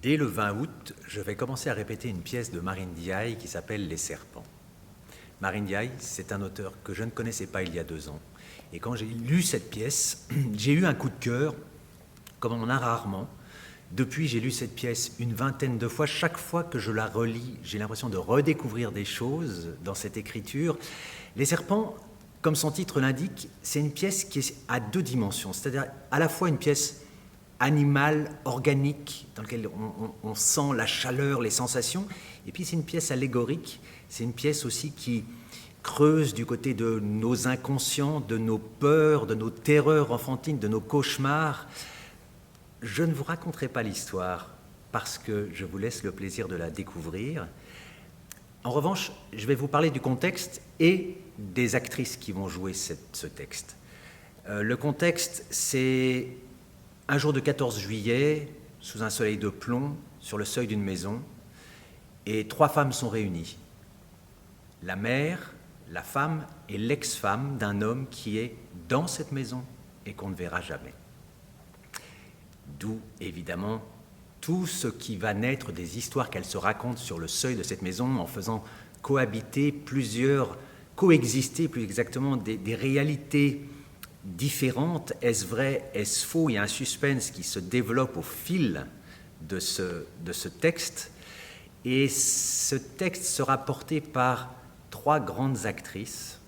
Dès le 20 août, je vais commencer à répéter une pièce de Marine Diaye qui s'appelle Les Serpents. Marine Diaye, c'est un auteur que je ne connaissais pas il y a 2 ans. Et quand j'ai lu cette pièce, j'ai eu un coup de cœur, comme on en a rarement. Depuis, j'ai lu cette pièce une vingtaine de fois. Chaque fois que je la relis, j'ai l'impression de redécouvrir des choses dans cette écriture. Les Serpents, comme son titre l'indique, c'est une pièce qui est à 2 dimensions, c'est-à-dire à la fois une pièce animale, organique, dans laquelle on sent la chaleur, les sensations, et puis c'est une pièce allégorique, c'est une pièce aussi qui creuse du côté de nos inconscients, de nos peurs, de nos terreurs enfantines, de nos cauchemars. Je ne vous raconterai pas l'histoire parce que je vous laisse le plaisir de la découvrir. En revanche, je vais vous parler du contexte et des actrices qui vont jouer ce texte. Le contexte, c'est un jour de 14 juillet, sous un soleil de plomb, sur le seuil d'une maison, et 3 femmes sont réunies. La mère, la femme et l'ex-femme d'un homme qui est dans cette maison et qu'on ne verra jamais. D'où, évidemment, tout ce qui va naître des histoires qu'elle se raconte sur le seuil de cette maison en faisant cohabiter coexister plus exactement, des réalités différentes. Est-ce vrai, est-ce faux? Il y a un suspense qui se développe au fil de ce texte. Et ce texte sera porté par 3 grandes actrices.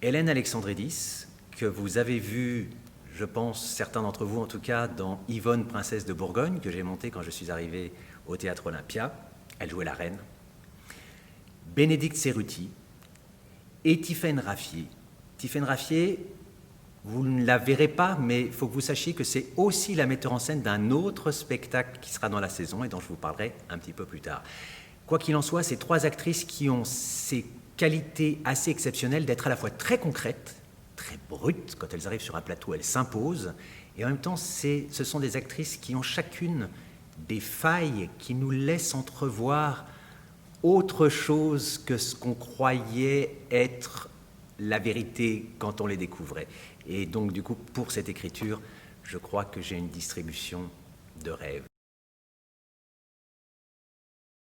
Hélène Alexandridis, que vous avez vue, je pense, certains d'entre vous en tout cas, dans Yvonne, princesse de Bourgogne, que j'ai montée quand je suis arrivé au Théâtre Olympia. Elle jouait la reine. Bénédicte Cerruti et Tiffaine Raffier. Tiffaine Raffier, vous ne la verrez pas, mais il faut que vous sachiez que c'est aussi la metteur en scène d'un autre spectacle qui sera dans la saison et dont je vous parlerai un petit peu plus tard. Quoi qu'il en soit, ces 3 actrices qui ont ces qualités assez exceptionnelles d'être à la fois très concrètes, très brutes, quand elles arrivent sur un plateau, elles s'imposent, et en même temps, ce sont des actrices qui ont chacune des failles qui nous laissent entrevoir autre chose que ce qu'on croyait être la vérité quand on les découvrait. Et donc, du coup, pour cette écriture, je crois que j'ai une distribution de rêve.